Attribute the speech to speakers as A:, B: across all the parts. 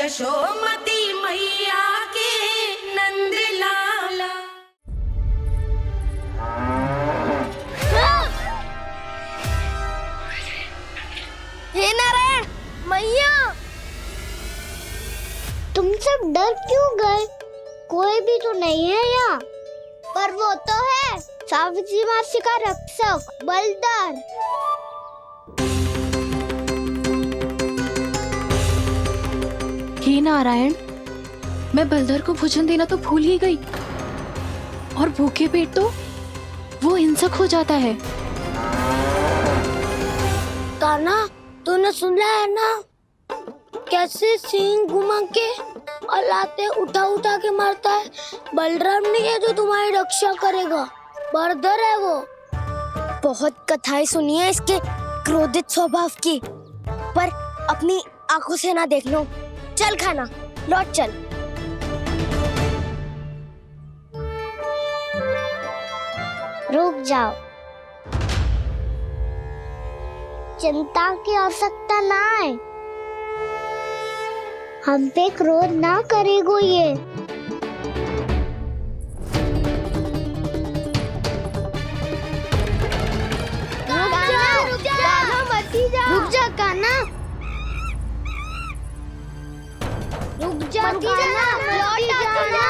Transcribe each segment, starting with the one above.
A: यशोमती मैया के नंद लाला।
B: हे नारायण मैया,
C: तुम सब डर क्यों गए? कोई भी तो नहीं है यहाँ।
B: पर वो तो है
C: सावित्री मासी का रक्षक बलदार।
D: हे नारायण, मैं बलधर को भोजन देना तो भूल ही गई, और भूखे पेट तो वो हिंसक हो जाता है।
B: कान्हा, तूने सुना है ना कैसे सींग घुमा के और लाते उठा उठा के मारता है? बलराम नहीं है जो तुम्हारी रक्षा करेगा, बलधर है वो। बहुत कथाएं सुनी है इसके क्रोधित स्वभाव की, पर अपनी आंखों से ना देख लो। चल खाना, लौट चल।
C: रुक जाओ, चिंता की आवश्यकता ना है। हम पे क्रोध ना करेगो ये। रुक जा कान्हा, रुक जा कान्हा, लौट जाना।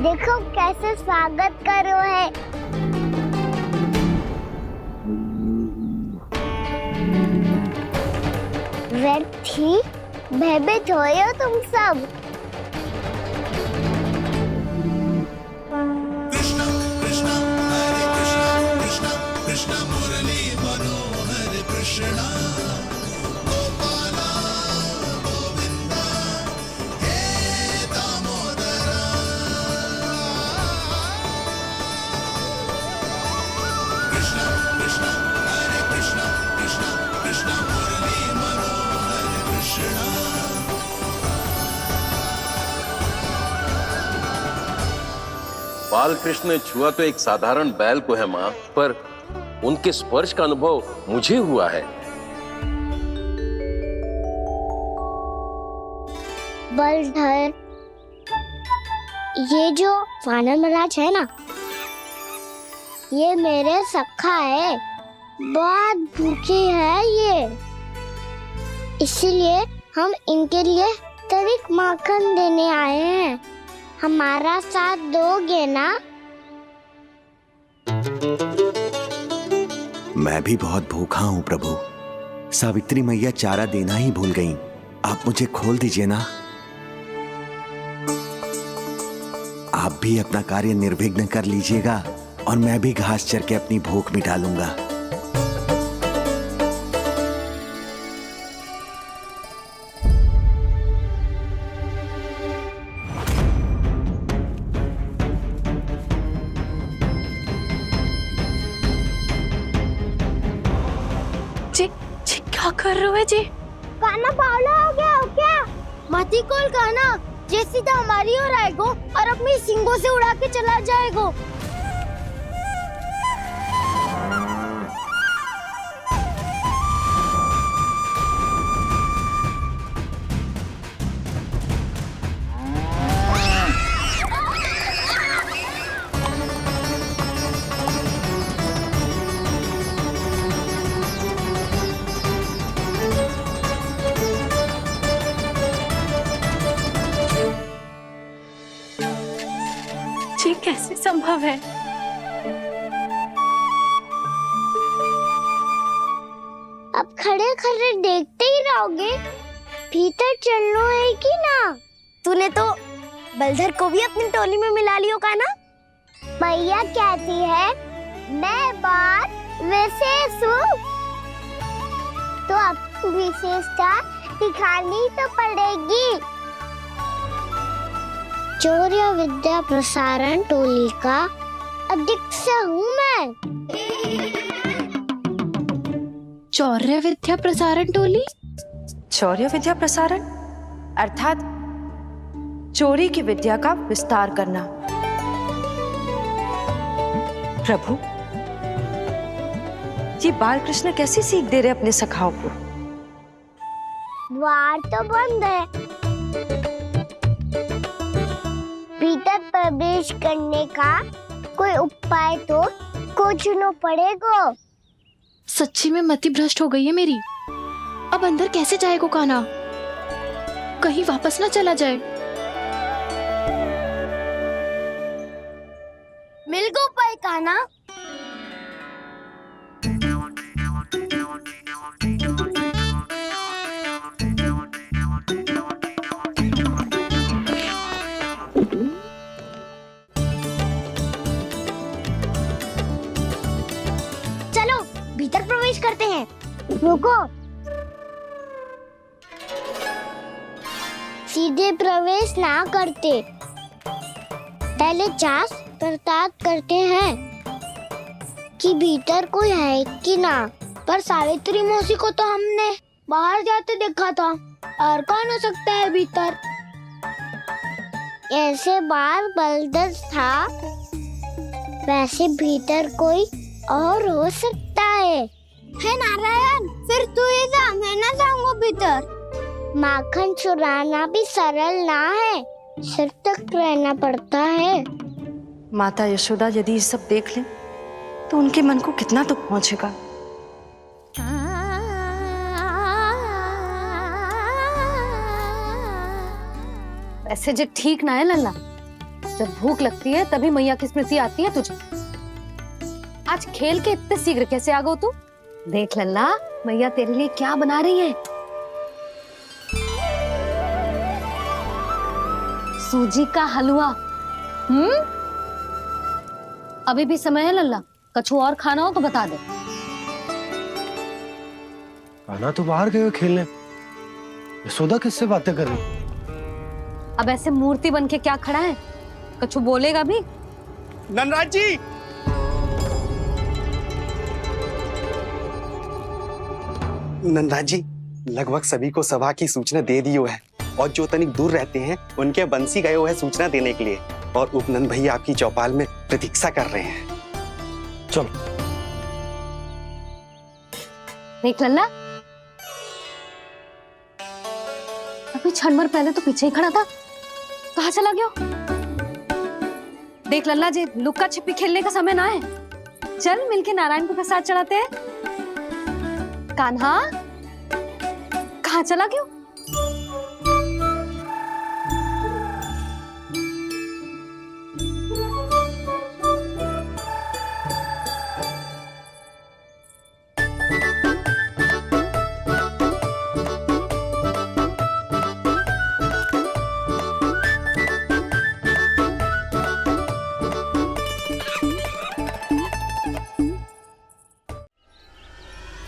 C: देखो कैसे स्वागत करो है। व्यर्थ ही भयभीत हो तुम सब।
E: कृष्णा कृष्णा हरे कृष्णा कृष्णा कृष्णा मुरली मनोहर कृष्णा गोपाला गोविंदा हे दामोदरा। कृष्णा कृष्णा हरे कृष्णा कृष्णा कृष्णा मुरली मनोहर कृष्णा।
F: बाल कृष्ण ने छुआ तो एक साधारण बैल को है माँ, पर उनके स्पर्श का अनुभव मुझे हुआ है।
C: बलधर, ये जो वानर महाराज है ना, ये मेरे सखा है। बहुत भूखे है ये, इसलिए हम इनके लिए तरीक माखन देने आए हैं। हमारा साथ दोगे ना?
G: मैं भी बहुत भूखा हूँ प्रभु। सावित्री मैया चारा देना ही भूल गईं। आप मुझे खोल दीजिए ना। आप भी अपना कार्य निर्विघ्न कर लीजिएगा और मैं भी घास चर के अपनी भूख मिटा लूंगा।
D: क्या कर रहे हो जी?
C: कान्हा पावला हो गया हो क्या?
B: मती कोल कान्हा, जे सीधा हमारी ओर आएगो और अपनी सींगों से उड़ा के चला जाएगो।
D: ये कैसे संभव है?
C: अब खड़े खड़े देखते ही रहोगे? भीतर चलना है कि ना?
B: तूने तो बलधर को भी अपनी टोली में मिला लियो कान्हा।
C: मैया कहती है मैं बात विशेष हूँ, तो अब विशेषता दिखानी तो पड़ेगी। चौर्य विद्या प्रसारण टोली का अध्यक्ष हूँ मैं।
D: चौर्य विद्या प्रसारण टोली?
H: चौर्य विद्या प्रसारण अर्थात चोरी की विद्या का विस्तार करना। प्रभु, ये बालकृष्ण कैसी सीख दे रहे अपने सखाओं को?
C: द्वार तो बंद है, भीतर प्रवेश करने का कोई उपाय तो खोजना पड़ेगा।
D: सच्ची में मति भ्रष्ट हो गई है मेरी। अब अंदर कैसे जाएगा कान्हा? कहीं वापस ना चला जाए।
B: मिल गो पाए कान्हा।
C: चलो भीतर प्रवेश करते हैं। रुको, सीधे प्रवेश ना करते, पहले जांच पड़ताल करते हैं कि भीतर कोई है कि ना।
B: पर सावित्री मौसी को तो हमने बाहर जाते देखा था, और कौन हो सकता है भीतर?
C: ऐसे बार बलदर था, वैसे भीतर कोई और हो सकता है नारायण, फिर तू ही जा, मैं ना जाऊंगा भीतर। माखन चुराना भी सरल ना है, सिर तक रहना पड़ता है।
H: माता यशोदा यदि ये सब देख लें तो उनके मन को कितना दुख पहुंचेगा।
I: ऐसे जो ठीक ना है लल्ला, जब भूख लगती है तभी मैया की स्मृति आती है तुझे। आज खेल के इतने शीघ्र कैसे आ गो तू? देख लल्ला, मैया तेरे लिए क्या बना रही है। सूजी का हलवा। अभी भी समय है लल्ला, कछु और खाना हो तो बता दे।
J: कान्हा तो बाहर गए खेलने, यशोदा किससे बातें कर रही?
I: अब ऐसे मूर्ति बन के क्या खड़ा है, कछु बोलेगा भी?
J: ननराज जी,
K: नंदराज जी, लगभग सभी को सभा की सूचना दे दी है, और जो तनिक दूर रहते हैं उनके बंसी गए हुए हैं सूचना देने के लिए, और उपनंद भैया आपकी चौपाल में प्रतीक्षा कर रहे हैं।
J: चलो।
I: देख लल्ला, अभी क्षण भर पहले तो पीछे ही खड़ा था, कहाँ चला गया? देख लल्ला जी, लुक्का छिपी खेलने का समय ना है, चल मिलके नारायण को प्रसाद चढ़ाते हैं। कान्हा, कहाँ चला गया?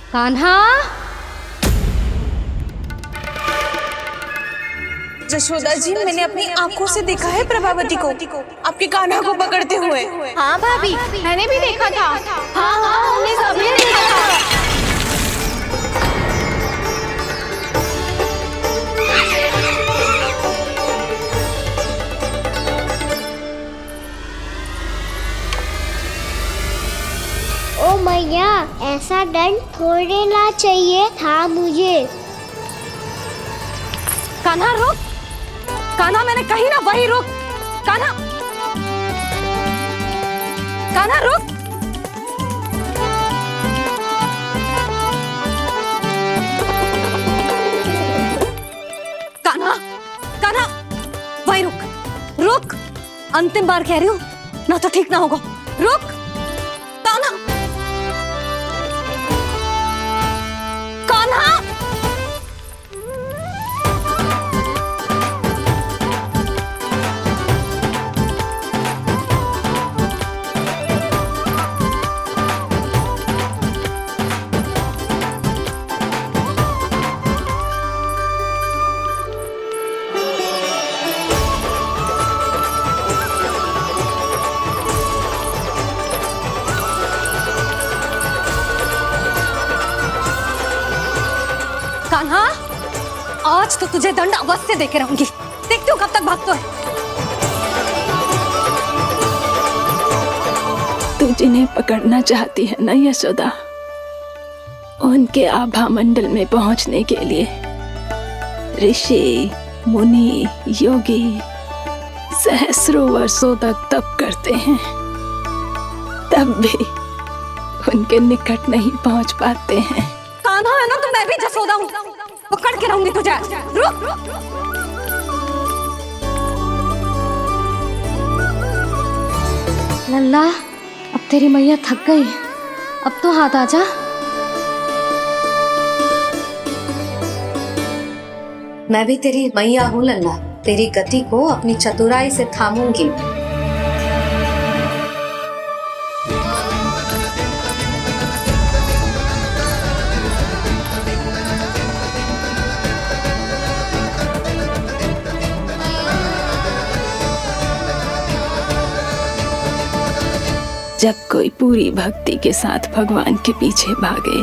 I: कान्हा,
A: यशोदा जी, मैंने अपनी आंखों से देखा है प्रभावती को आपके कान्हा को पकड़ते हुए।
D: हाँ भाभी, मैंने भी देखा था। हाँ हाँ, हमने सभी देखा था।
C: ओ मैया, ऐसा दंड थोड़े ना चाहिए था मुझे।
I: कान्हा रुक, कान्हा मैंने कही ना वही रुक। कान्हा, कान्हा रुक। कान्हा, कान्हा वही रुक, रुक। अंतिम बार कह रही हूँ, ना तो ठीक ना होगा। रुक कान्हा, कान्हा। कान्हा, आज तो तुझे दंड अवश्य देके रहूंगी। देखती हूँ कब तक भागता है।
L: तू जिन्हें पकड़ना चाहती है ना यशोदा,
D: उनके आभा मंडल में पहुंचने के लिए ऋषि, मुनि, योगी सहस्रों वर्षों तक तप करते हैं, तब भी उनके निकट नहीं पहुंच पाते हैं।
A: कान्हा है ना, तो मैं भी जसोदा हूँ, पकड़ के रहूंगी तुझे। रुक।
I: लल्ला, अब तेरी मैया थक गई, अब तो हाथ आजा। मैं भी तेरी मैया हूँ लल्ला, तेरी गति को अपनी चतुराई से थामूंगी।
D: जब कोई पूरी भक्ति के साथ भगवान के पीछे भागे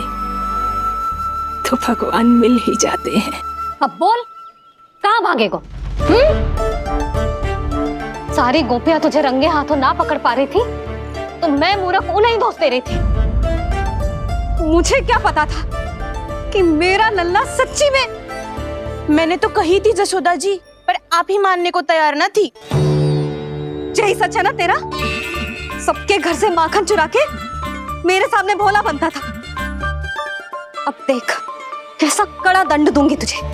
D: तो भगवान मिल ही जाते हैं।
I: अब बोल, कहाँ भागेगा? सारी गोपियां तुझे रंगे हाथों ना पकड़ पा रही थी तो मैं मूर्ख उन्हें ही दोष दे रही थी।
A: मुझे क्या पता था कि मेरा लल्ला सच्ची में। मैंने तो कही थी जसोदा जी, पर आप ही मानने को तैयार ना थी। यही सच है ना तेरा? सबके घर से माखन चुरा के मेरे सामने भोला बनता था। अब देख कैसा कड़ा दंड दूंगी तुझे।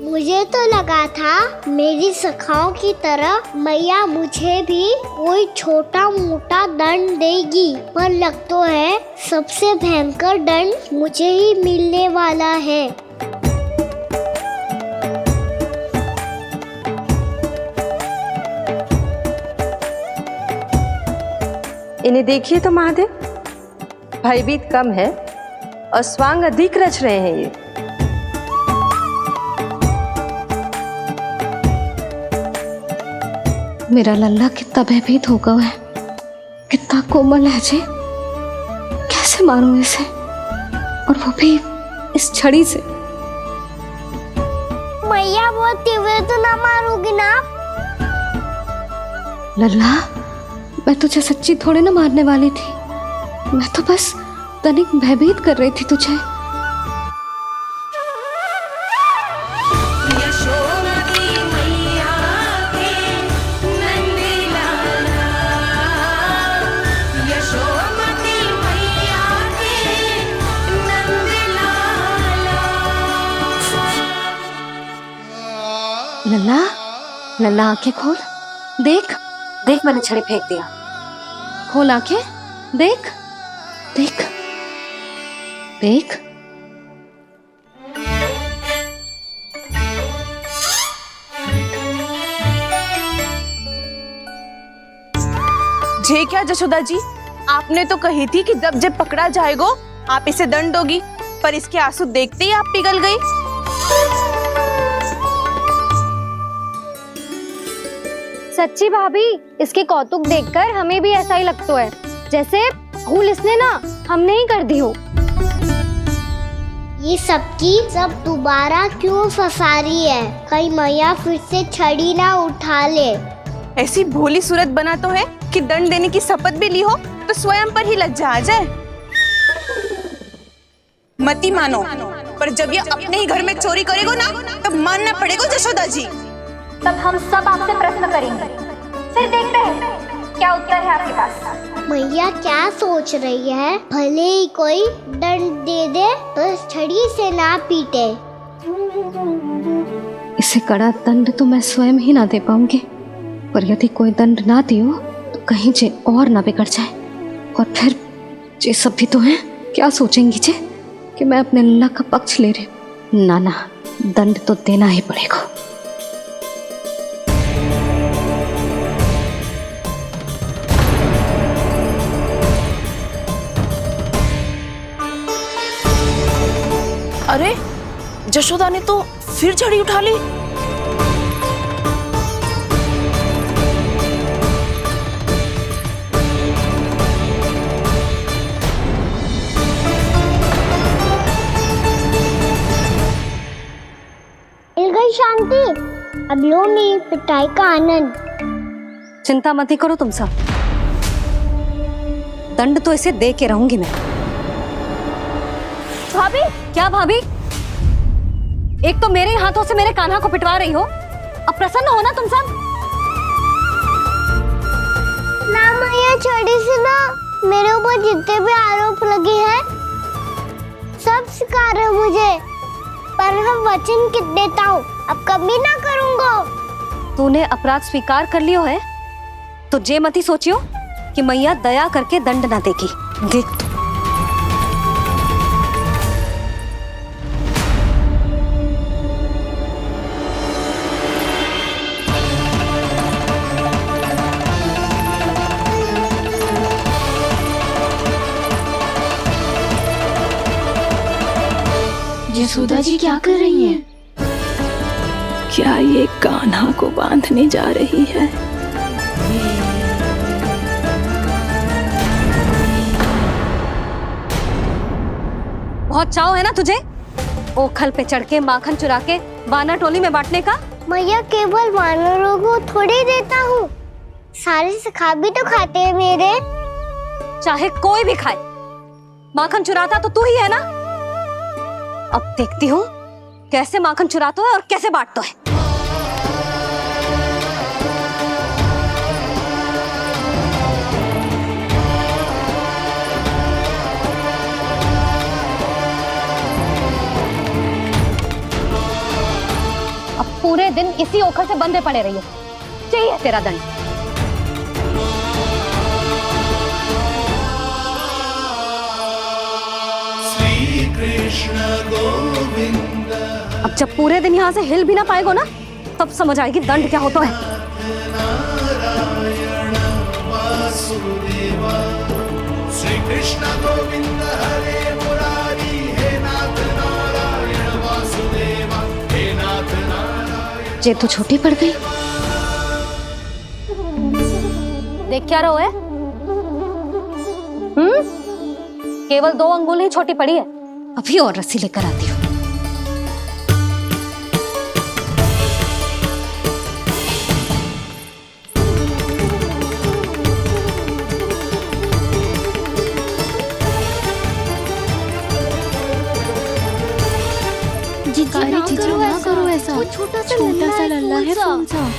C: मुझे तो लगा था मेरी सखाओं की तरह मैया मुझे भी कोई छोटा मोटा दंड देगी, पर लग तो है सबसे भयंकर दंड मुझे ही मिलने वाला है।
H: इन्हें देखिए तो महादेव, भयभीत कम है और स्वांग अधिक रच रहे हैं ये।
I: मेरा लल्ला कितना भयभीत होगा है, कितना कोमल है जी। कैसे मारूं इसे, और वो भी इस छड़ी से।
C: मैया बहुत तीव्र तो ना मारोगी ना?
I: लल्ला, मैं तुझे सच्ची थोड़े ना मारने वाली थी, मैं तो बस तनिक भयभीत कर रही थी तुझे। लल्ला, लल्ला आंखें खोल, देख देख मैंने छड़ी फेंक दिया। खोल आंखें, देख देख देख।
A: जे क्या जसोदा जी, आपने तो कही थी कि जब जब पकड़ा जाएगा आप इसे दंड दोगी, पर इसके आंसू देखते ही आप पिघल गई।
B: सच्ची भाभी, इसके कौतुक देखकर हमें भी ऐसा ही लगता है जैसे भूल इसने ना हमने ही कर दी हो।
C: ये सबकी सब दोबारा क्यों फंसा रही है? कहीं मैया फिर से छड़ी ना उठा ले।
A: ऐसी भोली सूरत बना तो है कि दंड देने की शपथ भी ली हो तो स्वयं पर ही लज्जा आ जाए। मती मानो, पर जब ये अपने ही घर में चोरी करेगा ना, तब मानना पड़ेगा जसोदा जी।
C: तब हम सब आपसे प्रश्न करेंगे, फिर देखते हैं क्या उत्तर है आपके पास। मैया क्या सोच रही है? भले ही कोई दंड दे दे तो छड़ी से ना पीटे।
I: इसे कड़ा दंड तो मैं स्वयं ही ना दे पाऊंगी, पर यदि कोई दंड ना दियो तो कहीं जे और ना बिगड़ जाए, और फिर जे सब भी तो हैं, क्या सोचेंगी जे कि मैं अपने लल्ला का पक्ष ले रही हूँ। ना ना, दंड तो देना ही पड़ेगा।
A: अरे जशोदा ने तो फिर छड़ी उठा ली।
C: मिल गई शांति। अब लो मेरी पिटाई का आनंद।
I: चिंता मत ही करो तुम सब, दंड तो इसे दे के रहूंगी मैं। भाभी, क्या भाभी? एक तो मेरे हाथों से मेरे कान्हा को पिटवा रही हो, अब प्रसन्न हो ना तुम सब?
C: ना मैया छोड़ी से ना मेरे ऊपर जितने भी आरोप लगे हैं सब स्वीकार है मुझे, पर हम वचन देता हूँ अब कभी ना करूँगा।
I: तूने अपराध स्वीकार कर लियो है तो जे मती सोचियो कि मैया दया करके दंड ना देगी। देख तू।
D: यशोदा जी क्या कर रही हैं? क्या ये कान्हा को बांधने जा रही है?
I: बहुत चाव है ना तुझे ओखल पे चढ़ के माखन चुरा के वानर टोली में बांटने का?
C: मैया केवल वानरों को थोड़ी देता हूँ, सारे सखा भी तो खाते हैं मेरे।
I: चाहे कोई भी खाए, माखन चुराता तो तू ही है ना। अब देखती हूँ कैसे माखन चुराता है और कैसे बांटता है। अब पूरे दिन इसी ओखल से बंधे पड़े रहिए, चाहिए तेरा दंड।
E: श्री कृष्ण गोविंद
I: अब जब पूरे दिन यहाँ से हिल भी ना पाएगो ना, तब समझ आएगी दंड क्या होता है।
E: नारायण वासुदेव। श्री कृष्ण गोविंद हरे मुरारी, हे नाथ नारायण वासुदेव, हे नाथ नारायण।
I: जे तो छोटी पड़ गई। देख क्या रहो है? केवल 2 अंगुल ही छोटी पड़ी है, अभी और रस्सी लेकर आती हूँ।
C: जीजी ना करो ऐसा। वो छोटा सा लल्ला है कौन सा?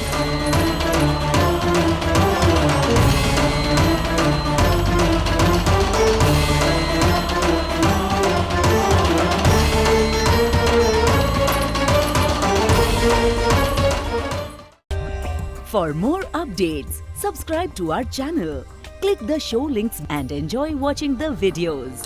L: For more updates, subscribe to our channel, click the show links and enjoy watching the videos.